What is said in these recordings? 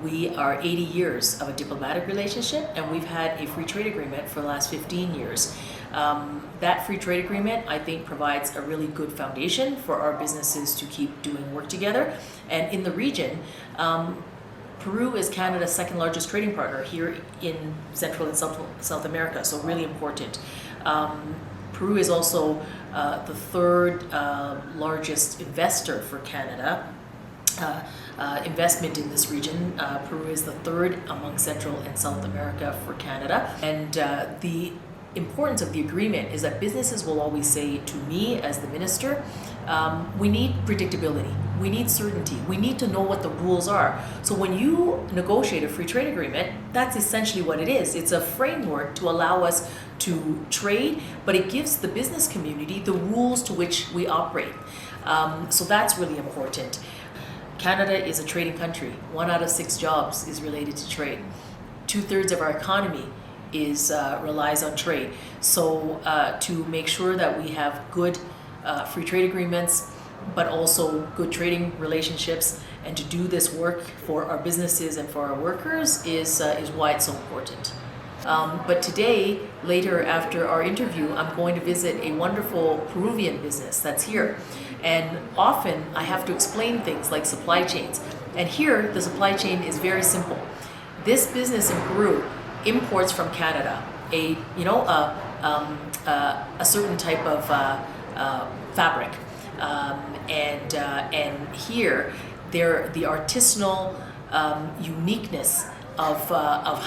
We are 80 years of a diplomatic relationship, and we've had a free trade agreement for the last 15 years. That free trade agreement, I think, provides a really good foundation for our businesses to keep doing work together. And in the region, Peru is Canada's second largest trading partner here in Central and South America, so really important. Peru is also the third largest investor for Canada. Investment in this region. Peru is the third among Central and South America for Canada. And the importance of the agreement is that businesses will always say to me as the minister, we need predictability, we need certainty, we need to know what the rules are. So when you negotiate a free trade agreement, that's essentially what it is. It's a framework to allow us to trade, but it gives the business community the rules to which we operate. So that's really important. Canada is a trading country. 1 out of 6 jobs is related to trade. 2/3 of our economy relies on trade. So to make sure that we have good free trade agreements, but also good trading relationships, and to do this work for our businesses and for our workers is why it's so important. But today, later after our interview, I'm going to visit a wonderful Peruvian business that's here. And often I have to explain things like supply chains. And here, the supply chain is very simple. This business in Peru imports from Canada a certain type of fabric. And here, the artisanal uniqueness of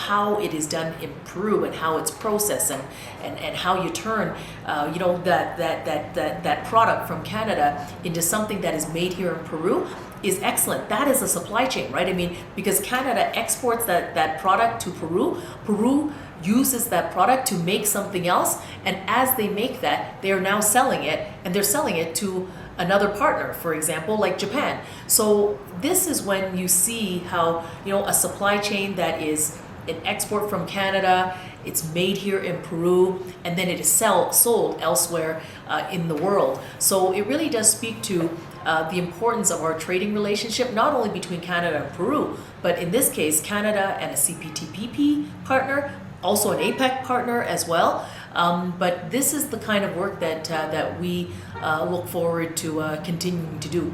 how it is done in Peru and how it's processed and how you turn that product from Canada into something that is made here in Peru is excellent. That is a supply chain, right? I mean, because Canada exports that product to Peru, Peru uses that product to make something else, and as they make that, they are now selling it, and they're selling it to another partner, for example, like Japan. So this is when you see how, a supply chain that is an export from Canada, it's made here in Peru, and then it is sold elsewhere in the world. So it really does speak to the importance of our trading relationship, not only between Canada and Peru, but in this case, Canada and a CPTPP partner, also an APEC partner as well. But this is the kind of work that we look forward to continuing to do.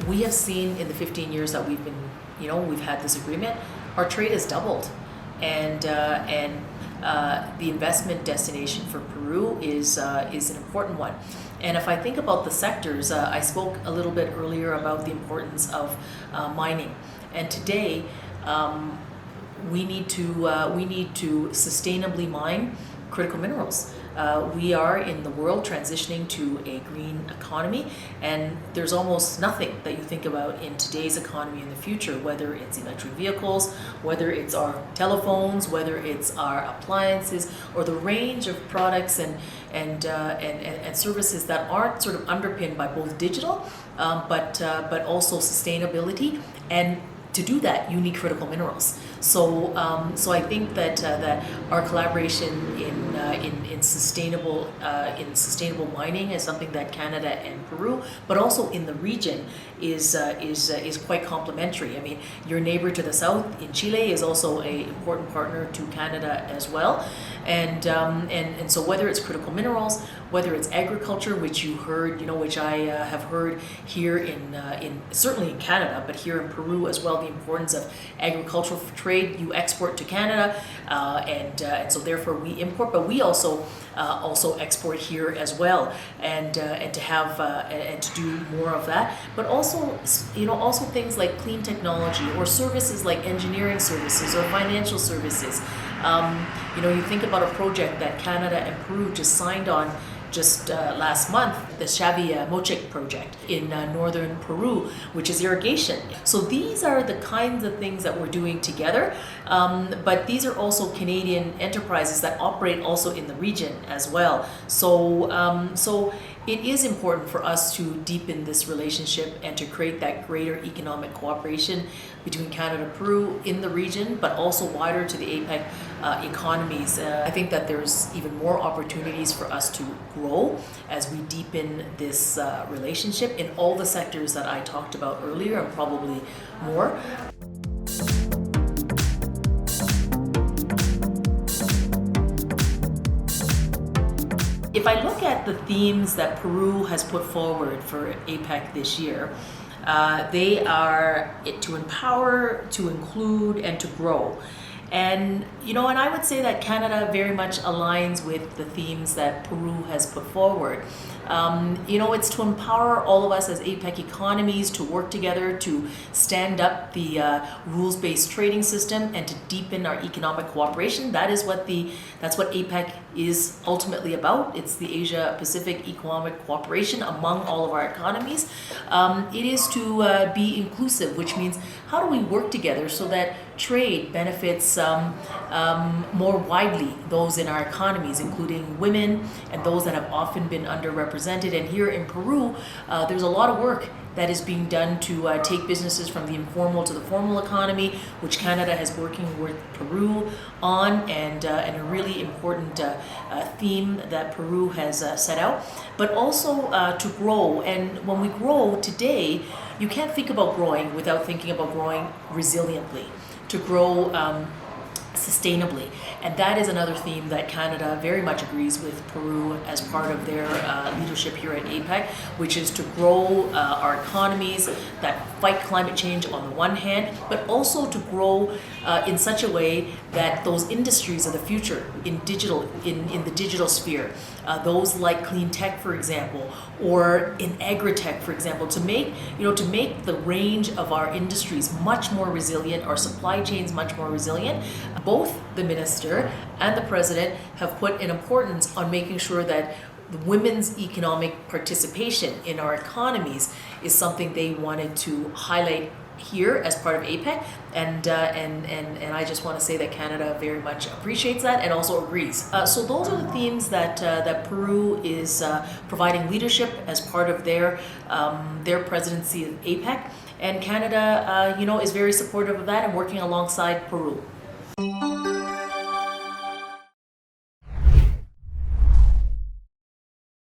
We have seen in the 15 years that we've had this agreement, our trade has doubled, and the investment destination for Peru is an important one. And if I think about the sectors, I spoke a little bit earlier about the importance of mining, and today we need to sustainably mine critical minerals. We are in the world transitioning to a green economy, and there's almost nothing that you think about in today's economy in the future, whether it's electric vehicles, whether it's our telephones, whether it's our appliances, or the range of products and services that aren't sort of underpinned by both digital, but also sustainability. And to do that, you need critical minerals. So I think that our collaboration in sustainable mining is something that Canada and Peru, but also in the region, is quite complementary. I mean, your neighbor to the south in Chile is also an important partner to Canada as well, and so whether it's critical minerals, whether it's agriculture, which you heard, which I have heard here in certainly in Canada, but here in Peru as well, the importance of agricultural trade. You export to Canada, and so therefore we import, but we also export here as well, and to have and to do more of that. But also things like clean technology or services like engineering services or financial services. You think about a project that Canada and Peru just signed on just last month, the Xavi Mochik project in northern Peru, which is irrigation. So these are the kinds of things that we're doing together, but these are also Canadian enterprises that operate also in the region as well. So it is important for us to deepen this relationship and to create that greater economic cooperation between Canada and Peru in the region, but also wider to the APEC economies. I think that there's even more opportunities for us to grow as we deepen this relationship in all the sectors that I talked about earlier, and probably more. If I look at the themes that Peru has put forward for APEC this year, they are to empower, to include, and to grow. And I would say that Canada very much aligns with the themes that Peru has put forward. It's to empower all of us as APEC economies to work together to stand up the rules-based trading system and to deepen our economic cooperation. That's what APEC is ultimately about. It's the Asia-Pacific economic cooperation among all of our economies. It is to be inclusive, which means how do we work together so that trade benefits more widely those in our economies, including women and those that have often been underrepresented. And here in Peru, there's a lot of work that is being done to take businesses from the informal to the formal economy, which Canada has working with Peru on, and a really important theme that Peru has set out, but also to grow. And when we grow today, you can't think about growing without thinking about growing resiliently, to grow sustainably. And that is another theme that Canada very much agrees with Peru as part of their leadership here at APEC, which is to grow our economies that fight climate change on the one hand, but also to grow in such a way that those industries of the future in the digital sphere, those like clean tech, for example, or in agri-tech, for example, to make the range of our industries much more resilient, our supply chains much more resilient. Both the minister and the president have put an importance on making sure that the women's economic participation in our economies is something they wanted to highlight here as part of APEC, and I just want to say that Canada very much appreciates that and also agrees. So those are the themes that Peru is providing leadership as part of their presidency of APEC, and Canada is very supportive of that and working alongside Peru.